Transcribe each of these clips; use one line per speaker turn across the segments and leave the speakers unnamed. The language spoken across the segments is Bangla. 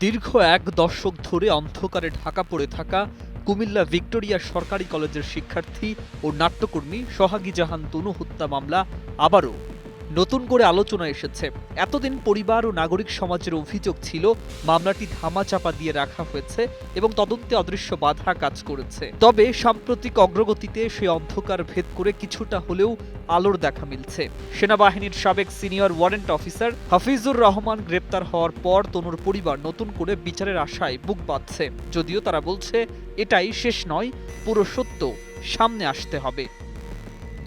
দীর্ঘ এক দশক ধরে অন্ধকারে ঢাকা পড়ে থাকা কুমিল্লা ভিক্টোরিয়া সরকারি কলেজের শিক্ষার্থী ও নাট্যকর্মী সোহাগী জাহান তনু হত্যা মামলা আবারও নতুন করে আলোচনায় এসেছে। এতদিন পরিবার ও নাগরিক সমাজের অভিযোগ ছিল মামলাটি ধামাচাপা দিয়ে রাখা হয়েছে এবং তদন্তে অদৃশ্য বাধা কাজ করেছে। তবে সাম্প্রতিক অগ্রগতিতে সেই অন্ধকার ভেদ করে কিছুটা হলেও আলোর দেখা মিলছে। সেনাবাহিনীর সাবেক senior warrant officer Hafizur Rahman গ্রেপ্তার হওয়ার পর তনুর পরিবার নতুন করে বিচারের আশায় বুক বাঁধছে। যদিও তারা বলছে এটাই শেষ নয়, পুরো সত্য সামনে আসতে হবে।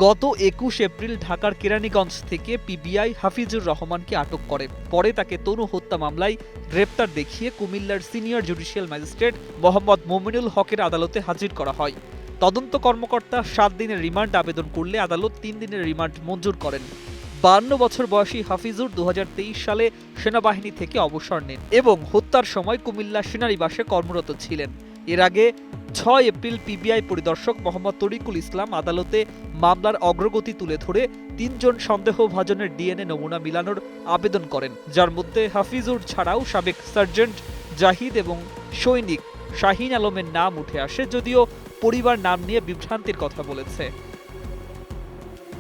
গত ২১ এপ্রিল ঢাকার কেরানীগঞ্জ থেকে পিবিআই হাফিজুর রহমানকে আটক করে। পরে তাকে তনু হত্যা মামলায় গ্রেপ্তার দেখিয়ে কুমিল্লার senior judicial magistrate Mohammad Mominul হকের আদালতে হাজির করা হয়। তদন্ত কর্মকর্তা ৭ দিনের রিমান্ড আবেদন করলে আদালত ৩ দিনের রিমান্ড মঞ্জুর করেন। ৫২ বছর বয়সী হাফিজুর ২০২৩ সালে সেনাবাহিনী থেকে অবসর নেন এবং হত্যার সময় কুমিল্লা সেনানিবাসে কর্মরত ছিলেন। এর আগে ৬ এপ্রিল পিবিআই পরিদর্শক মোহাম্মদ তরিকুল ইসলাম আদালতে মামলার অগ্রগতি তুলে ধরে ৩ জন সন্দেহভাজনের ডিএনএ নমুনা মিলানোর আবেদন করেন, যার মধ্যে হাফিজুর ছাড়াও সাবেক সার্জেন্ট জাহিদ এবং সৈনিক শাহিন আলমের নাম উঠে আসে, যদিও পরিবার নাম নিয়ে বিভ্রান্তির কথা বলেছে।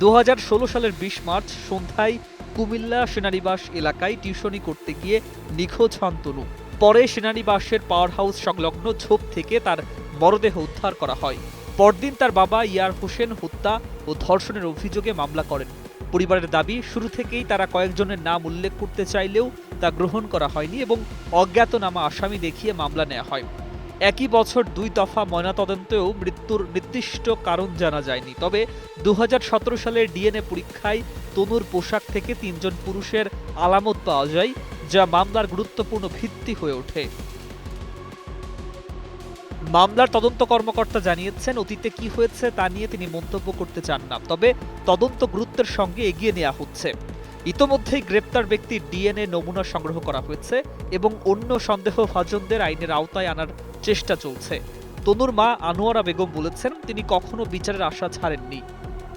২০১৬ সালের ২০ মার্চ সন্ধ্যায় কুমিল্লা সেনানিবাস এলাকায় টিউশনি করতে গিয়ে নিখোঁজ হন তনু। পরে সেনানিবাসের পাওয়ার হাউস সংলগ্ন ঝোপ থেকে তার মরদেহ উদ্ধার করা হয়। পরদিন তার বাবা ইয়ার হোসেন হত্যা ও ধর্ষণের অভিযোগে মামলা করেন। পরিবারের দাবি, শুরু থেকেই তারা কয়েকজনের নাম উল্লেখ করতে চাইলেও তা গ্রহণ করা হয়নি এবং অজ্ঞাতনামা আসামি দেখিয়ে মামলা নেওয়া হয়। একই বছর ২ দফা ময়নাতদন্তেও মৃত্যুর নির্দিষ্ট কারণ জানা যায়নি। তবে ২০১৭ সালের ডিএনএ পরীক্ষায় তনুর পোশাক থেকে ৩ জন পুরুষের আলামত পাওয়া যায়, যা মামলার গুরুত্বপূর্ণ ভিত্তি হয়ে ওঠে। মামলার তদন্ত কর্মকর্তা জানিয়েছেন, অতীতে কি হয়েছে তা নিয়ে তিনি মন্তব্য করতে চান না, তবে তদন্ত গুরুত্বের সঙ্গে এগিয়ে নেওয়া হচ্ছে। ইতোমধ্যেই গ্রেপ্তার ব্যক্তির ডিএনএ নমুনা সংগ্রহ করা হয়েছে এবং অন্য সন্দেহভাজনদের আইনের আওতায় আনার চেষ্টা চলছে। তনুর মা আনোয়ারা বেগম বলেছেন, তিনি কখনো বিচারের আশা ছাড়েননি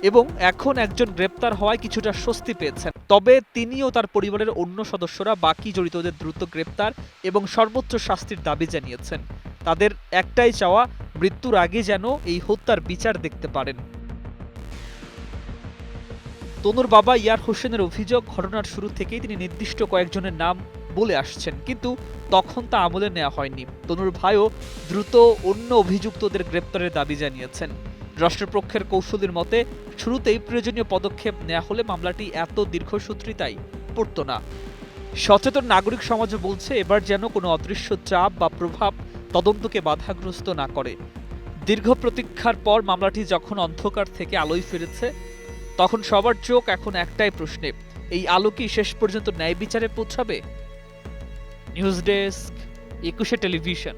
এবং এখন একজন গ্রেপ্তার হওয়ায় কিছুটা স্বস্তি পেয়েছেন। তবে তিনি ও তার পরিবারের অন্য সদস্যরা বাকি জড়িতদের দ্রুত গ্রেপ্তার এবং সর্বোচ্চ শাস্তির দাবি জানিয়েছেন। তাদের একটাই চাওয়া, মৃত্যুর আগে যেন এই হত্যার বিচার দেখতে পারেন। তনুর বাবা ইয়ার হোসেনের অভিযোগ, ঘটনার শুরু থেকেই তিনি নির্দিষ্ট কয়েকজনের নাম বলে আসছেন, কিন্তু তখন তা আমলে নেওয়া হয়নি। তনুর ভাইও দ্রুত অন্য অভিযুক্তদের গ্রেপ্তারের দাবি জানিয়েছেন। রাষ্ট্রপক্ষের কৌশলীর মতে, শুরুতেই প্রয়োজনীয় পদক্ষেপ নেওয়া হলে মামলাটি এত দীর্ঘসূত্রিতায় পড়ত না। সচেতন নাগরিক সমাজও বলছে, এবার যেন কোনো অদৃশ্য চাপ বা প্রভাব তদন্তকে বাধাগ্রস্ত না করে। দীর্ঘ প্রতীক্ষার পর মামলাটি যখন অন্ধকার থেকে আলোয় ফিরেছে, তখন সবার চোখ এখন একটাই প্রশ্নে, এই আলো কি শেষ পর্যন্ত ন্যায় বিচারে পৌঁছাবে? News desk, ২১ television.